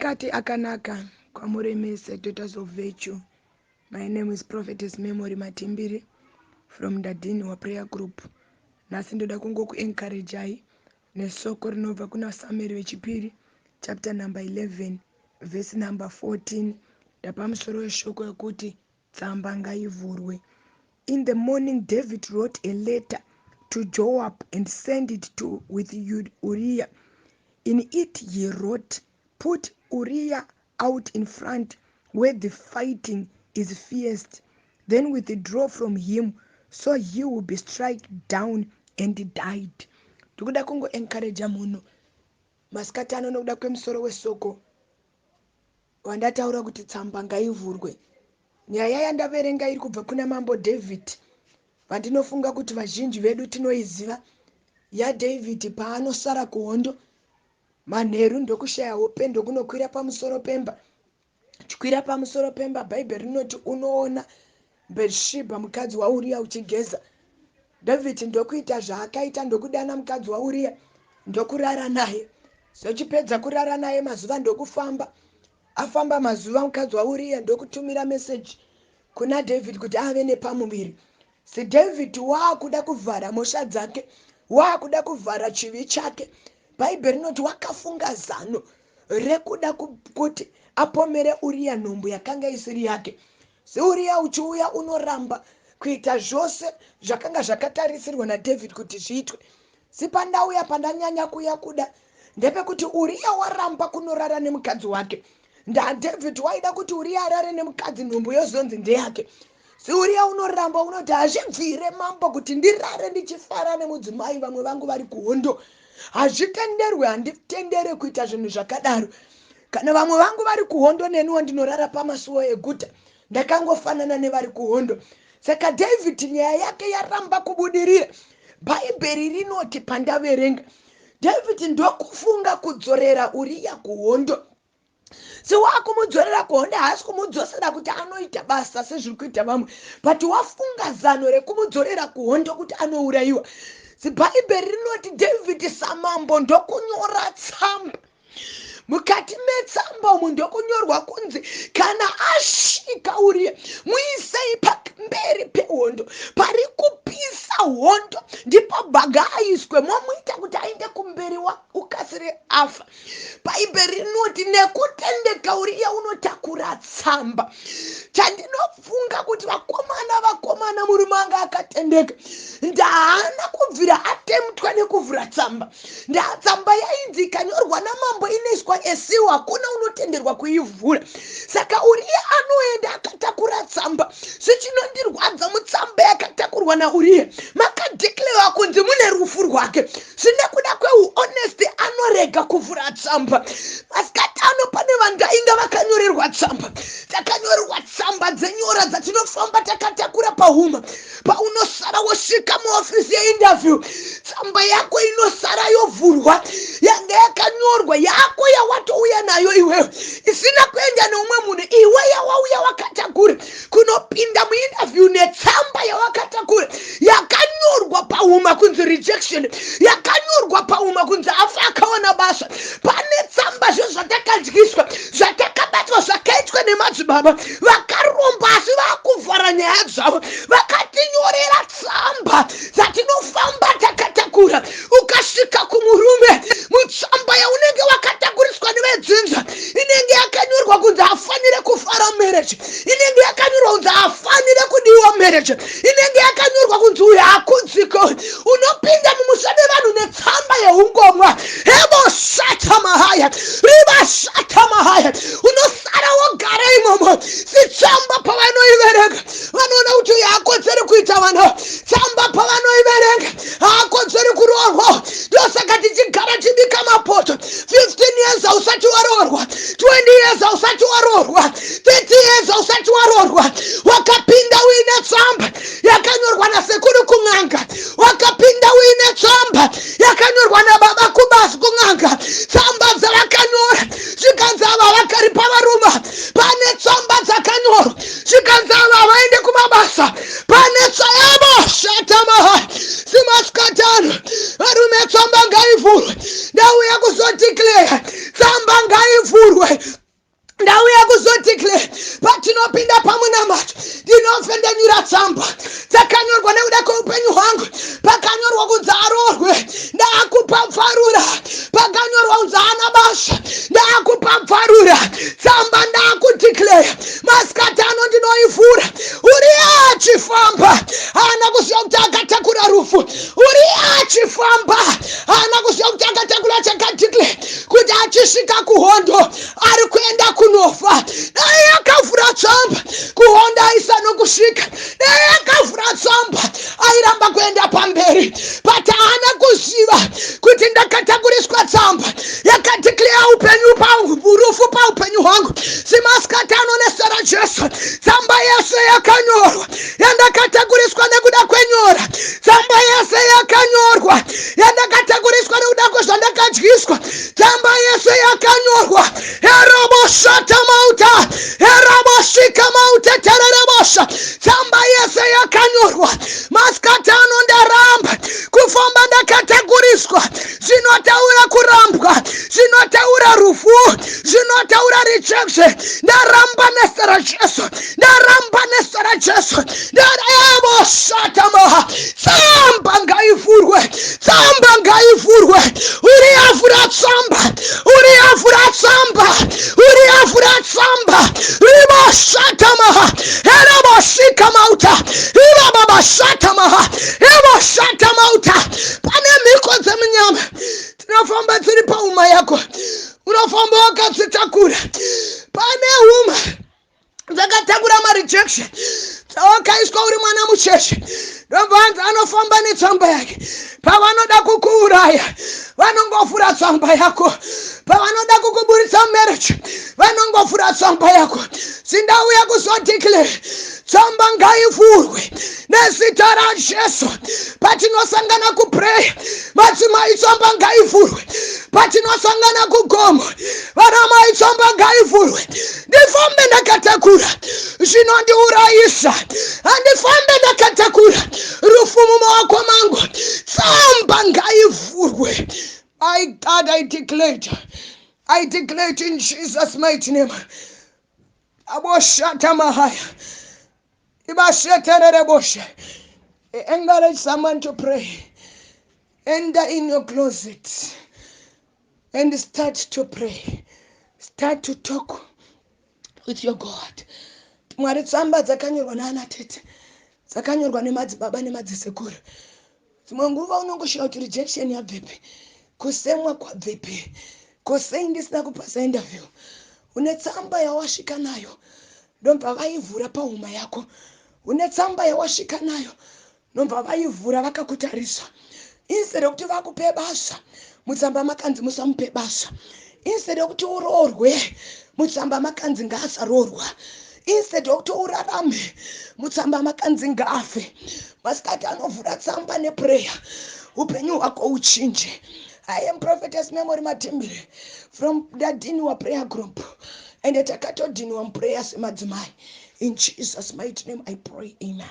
Masikati akanaka kwamuremese daughters of virtue. My name is Prophetess Memory Matimbire from Dadini wa prayer group. Nasi ndoda kungokuencourage nesoko rinobva kuna Samueri wechipiri chapter number 11 verse number 14 ndapamusoro weshoko yekuti tsamba ngaivhurwe. In the morning David wrote a letter to Joab and sent it with Uriah. In it he wrote, "Put Uriah out in front where the fighting is fierce, then withdraw from him so he will be struck down and died." Tikuda kungo encourage munhu masikati ano nokuda kwemusoro wesoko wandataura kuti tsamba ngaivhurwe. Nyaya yandaverenga iri kubva kuna mambo David vandinofunga kuti vazhinji vedu tinoiziva yaDavid paanosara kuhondo. Manheru ndokushaya hope ndokunokwira pamusoro pemba. Chikwira pamusoro pemba Bhaibheri rinoti unoona Berishebha mukadzi waUriah uchigeza. David ndokuita zvaakaita ndokudana mukadzi waUriah ndokurara naye. Sochipedza kurara naye mazuva ndokufamba. Afamba mazuva mukadzi waUriah ndokutumira message kuna David kuti ave nepamuviri. Si David waakuda kuvhara mhosva dzake, waakuda kuvhara chivi chake. Bhaibheri rinoti wakafunga zano rekuda kuti apomere Uriah nhumbu yakanga isiri yake. Si Uriah uchiuya unoramba kuita zvose zvakanga zvakatarisirwa naDavid kuti zviitwe. Si pandauya pandanyanya kuya kuda ndepekuti Uriah waramba kunorara nemukadzi wake. NdaDavid waida kuti Uriah arare nemukadzi nhumbu yozonzi ndeyake. Si Uriah unoramba unoti hazvibvire mambo kuti ndirare ndichifara nemudzimai vamwe vangu vari kuhondo. Hazvitenderwe, handitendere kuita zvinhu zvakadaro. Kana vamwe vangu vari kuhondo nenuwo ndinorara pamasuo eguta. Ndakangofanana nevari kuhondo. Saka David nyaya yake yaramba kubudirira. Bhaibheri rinoti pandaverenga David ndokufunga kudzorera Uriah kuhondo. Si wakumudzorera kuhondo haasi kumudzosera kuti anoita basa sezviri kuita vamwe, but wafunga zano rekumudzorera kuhondo kuti anourayiwa. Si Bhaibheri rinoti David samambo ndokunyora tsamba. Mukati metsamba umu ndokunyorwa kunzi kana asvika Uriah muisei pamberi pehondo, pari kupisa hondo ndipo bhaga aiswe, momuita kuti aende kumberi ukasire afa. Bhaibheri rinoti nekutendeka Uriah unotakura tsamba. Chandinofunga kuti vakomana murume anga akatendeka ndaana kubvira atemtwa nekuvhura tsamba. Tsamba yainzi ikanyorwa namambo inoiswa esiwa, hakuna unotenderwa kuivhura. Saka Uriah anoenda akatakura tsamba. Zvichinondirwadza mutsamba yakatakurwa naUriah makadeclarewa kunzi mune rufu rwake. Zvinekuda kweuhonesty anorega kuvhura tsamba. Masikati ano pane vandainga vakanyorerwa tsamba. Takanyorerwa tsamba dzenyora dzatinofamba takatakura pahuma. Paunosara wosvika muofisi yeinterview, tsamba yako inosara yovhurwa yanga yakanyorwa yako yawatouya nayo iwewe isina kuenda neumwe munhu. Iwe yawauya wakatakura kunopinda muinterview netsamba yawakatakura yakanyorwa pahuma kunzi rejection, yakanyorwa pahuma kunzi afa akaona basa. Pane tsamba zvo zvatakadyiswa zvatakabatwa zvakaitwa nemadzibaba vakaromba asi vakuvhara nyaya dzavo. Vakatinyorera tsamba dzatinofamba takatakura. Ukasvika kumurume mutsamba yaunenge wakatakuriswa nevedzinza inenge yakanyorwa kunzi afanire kufara marriage, inenge yakanyorwa kunzi afanire kudiwa marriage, inenge yakanyorwa kunzi uyu hakudziko. Unopinda mumusha nevanhu netsamba yeungomwa hebo shata mahaya riva shata mahaya, unosara wogara imomo. Si tsamba pavanoiverenga vanoona kuti uyu hakodzeri kuita vana. Tsamba pavanoiverenga hakodzeri kuroorwa. Ndosaka tichigara tibika mapoto. 15 years hausati waroorwa, 20 years hausati waroorwa, 30 years hausati waroorwa. Wakapinda uine tsamba yakanyorwa nasekuru kun'anga, wakapinda uine tsamba yakanyorwa nababa kubasi kun'anga. Tsamba dzavakanyora zvikanzi ava vakaripa varuma. Pane tsamba dzakanyorwa zvikanzi ava vaende kumabasa. Pane tsayabo shatamaha simaskatano varume. Tsamba ngaivhurwe. Ndauya kuzodeclare tsamba ngaivhurwe. ngaivhurwe ndauya kuzodeclare patinopinda pamunamacho ndinofendenyura tsamba dzakanyorwa nekuda kweupenyu hwangu, pakanyorwa kunzi aroorwe ndaakupa pfarura, pakanyorwa kunzi ana basa ndaakupa pfarura. Tsamba ndaakudeclare masikati ano ndinoivhura. Uriah achifamba haana kuziva kuti akatakura rufu. Uriah achifamba haana kuziva kuti akatakura chakadeclare kuti achisvika kuhondo ari kuenda kunofa. Dai akavhura tsamba kuhondo aisa nokusvika. Dai akavhura tsamba airamba kuenda pamberi, but haana kuziva kuti ndakatakuriswa tsamba yakadeclare upenyu pangu, rufu paupenyu hwangu. Simasikati ano nezita raJesu tsamba yese yakanyorwa yandakatakuriswa nekuda kwenyora. Tsamba yese yakanyorwa yandakatakuriswa nekuda kwezvandakadyiswa. Tsamba yese yakanyorwa eroboshata mauta erobosvika mauta tererebosha. Tsamba yese yakanyorwa masikati ano ndaramba kufamba ndakatakuriswa. Zvinotaura kurambwa, zvinotaura rufu, zvinotaura rejection. Ndaramba nezita raJesu, ndaramba nezita raJesu. Ndareboshata maha. Tsamba ngaivhurwe, tsamba ngaivhurwe. Uriah vhura tsamba, Uriah vhura tsamba, Uriah vhura tsamba. Riboshata maha ereboshika mauta ibababashata maha eboshata mauta. Pane mhiko dzemunyama tinofamba dziri pauma yako, unofamba wakadzitakura. Pane huma dzakatakura marejection dzawakaiswa uri mwana mucheche. Ndobvanzi anofamba netsamba yake. Pavanoda kukuuraya vanongovhura tsamba yako. Pavanoda kukuburitsa marriage vanongovhura tsamba yako. Sindauya kuzodeclare tsamba ngaivhurwe nezita raJesu. Patinosangana kuprayer madzimai tsamba ngaivhurwe. Patinosangana kugomo varamai tsamba ngaivhurwe. Ndifambe ndakatakura zvinondiurayisa, handifambe ndakatakura rufu mumaoko mangu. Tsamba ngaivhurwe. My God, I declare it in Jesus' mighty name. Aboshata mahaya. Ibasheterereboshe. Encourage someone to pray. Enter in your closet and start to pray. Start to talk with your God. Mwari tsamba dzakanyorwa naana tete, dzakanyorwa nemadzibaba nemadzisekuru. Dzimwe nguva unongosvika kuti rejection yabvepi, kusemwa kwabvepi, kusei ndisina kupasa interview. Une tsamba yawasvika nayo ndobva vaivhura pahuma yako. Une tsamba yawasvika nayo ndobva vaivhura vakakutarisa. Instead yokuti vakupe basa, mutsamba makanzi musamupe basa. Instead yokuti uroorwe, mutsamba makanzi ngaasaroorwa. Instead yokuti urarame, mutsamba makanzi ngaafe. Masikati anovhura tsamba neprayer, upenyu hwako uchinje. I am Prophetess Memory Matimbire from the Dini prayer group. And takatodini prayer semadzimai. In Jesus' mighty name I pray, amen.